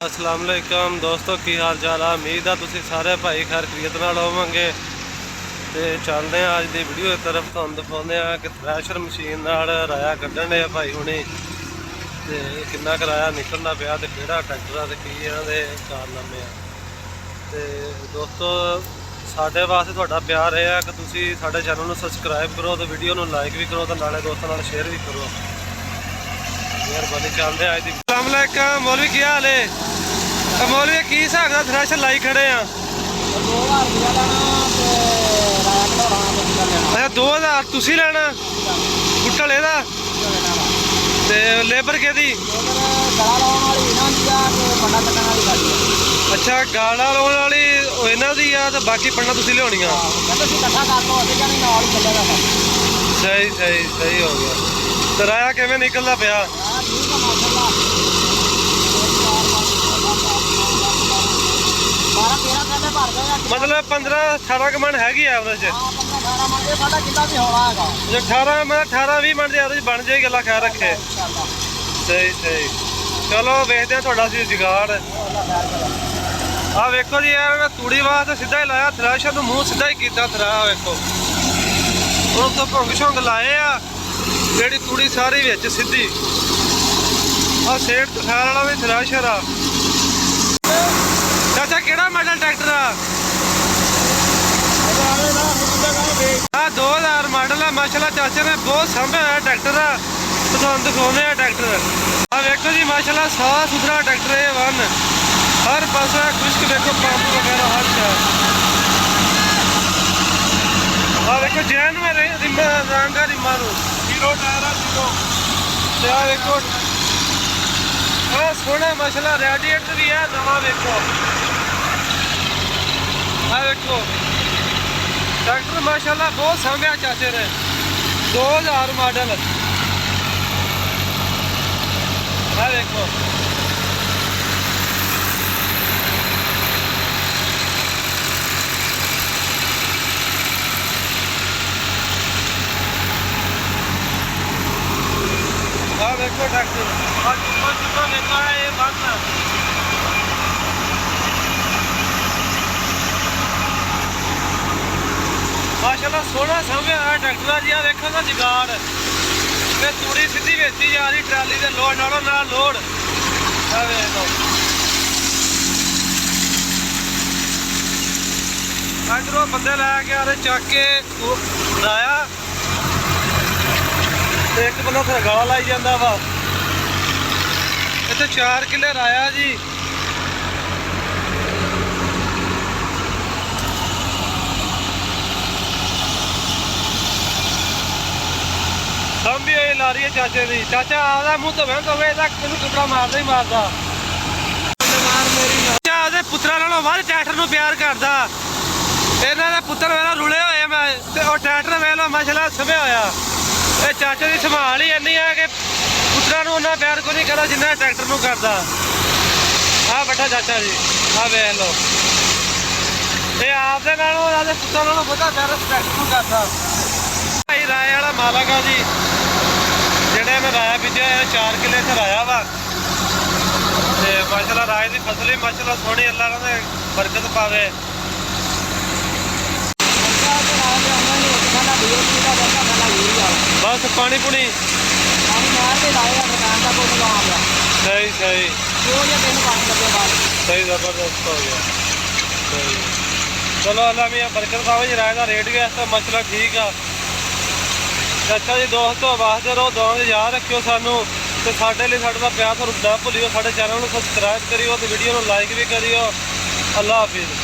अस्सलाम वालेकुम दोस्तों, की हाल चाल आ। उम्मीद है तुम सारे भाई खैर खरीद नाल होवोगे। तो चलते हैं अज की वीडियो की तरफ। तुहानूं दिखाते हैं कि थ्रैशर मशीन नाल राया कड्ढण डे भाई हुणे ते किन्ना किराया निकलना पिया ते किहड़ा ट्रैक्टर आ ते की इन्हां दे कारनामे आ। ते दोस्तों साडे वास्ते तुहाडा प्यार है कि तुसीं साडे चैनल नूं सबसक्राइब करो तो वीडियो नूं लाइक भी करो तो नाले दोस्तों नाल शेयर भी करो। मेहरबानी। चलते हैं अज दी। अस्सलाम वालेकुम मौलवी, की हाल है? मौलवी की हिसाब का थ्रैशर लाई खड़े हैं? अच्छा 2000 तुसीं लैना गुट्टल एदा ते लेबर केदी? अच्छा गाला लाने वाली इन्हां दी आ ते बाकी पन्ना तुसीं लियाउणियां। सही सही सही हो गया। किराया किवें निकलदा पिया? मतलब 15-18 मन हैगी एवरेज? 18-20 मन की एवरेज बन जाएगी, अल्लाह खैर रखे। सही सही। चलो वेखते हैं थोड़ा सी जुगाड़। आ वेखो जी यार तूड़ी वास्ते सीधा ही लाया थ्रैशर, मूँह सीधा ही किया थ्रा। वेखो हम तो भुंग शुंग लाए आ, जी तूड़ी सारी बिच सीधी। आ सेठ तखार वाला भी थ्रैशर आ। चाचा केड़ा मॉडल ट्रैक्टर आ? 2000 मॉडल है। माशाल्लाह चाचे ने बहुत सामभ्या होया ट्रैक्टर आ। तो तुहानूं दिखाउने आ ट्रैक्टर। आ वेखो जी माशाल्लाह साफ सुथरा ट्रैक्टर है। वन हर पासा खुश्क, देखो पंप वगैरह हर शय। आ देखो जैन में रिमा रंगा रिमा जीरो टायर जीरो। आ देखो सोना माशाल्लाह रेडिएटर भी है नवा। देखो देखो ट्रैक्टर माशाल्लाह बहुत सामभ्या चाचे ने। 2000 मॉडल। देखो देखो ट्रैक्टर देखो है ये बंद। माशाल्लाह सोना सामभ्या है ट्रैक्टर जी। देखो ना जुगाड़ ते तूड़ी सीधी वेची जा रही ट्राली के लोड नालों नाल लोड। इधरों बंदे लैके आ रहे चक के लाया, एक बंदा फिर गाला लाई जाता वा। इतने 4 किले राया जी। भी ला रही है चाचे दी। चाचा आदा मुँह तो बहन होवे तेन टुकड़ा मारदा ही मारदा। चाचा पुत्रा नालों वध ट्रैक्टर नूं प्यार करदा। इन्हां दे पुत्तर मेरा रुले होए मैं ते ओह ट्रैक्टर वेख लो माशाल्लाह सभ्या होया। ये चाचे की संभाल ही इन्नी है कि पुत्रा नूं उन्ना प्यार कोई नहीं करदा जिन्ना ट्रैक्टर नूं करदा। आ बैठा चाचा जी, आ वेख लो ये आपदे नालों आपदे पुत्तरां नालों वधा प्यार ट्रैक्टर नूं करदा। भाई राय वाला मालक आ जी, जेड़े मैं राया बीजा 4 किले इत्थे राया वा। ते माशाल्लाह राय की फसल ही माशाल्लाह सोहनी, अल्लाह ने बरकत पावे। बस पानी पुनी सही सही सही जबरदस्त हो गया। सही चलो अल्लाह मियां बरकत पावे जी। राय का रेट भी इस मसला ठीक आ। अच्छा जी दोस्तों वास्ते रहो, दुआ याद रखियो सानू ते साडे लिए साडा प्यार तुहानूं ना भुल्लियो। साडे चैनल नूं सबसक्राइब करियो ते वीडियो नूं लाइक भी करियो। अल्लाह हाफिज़।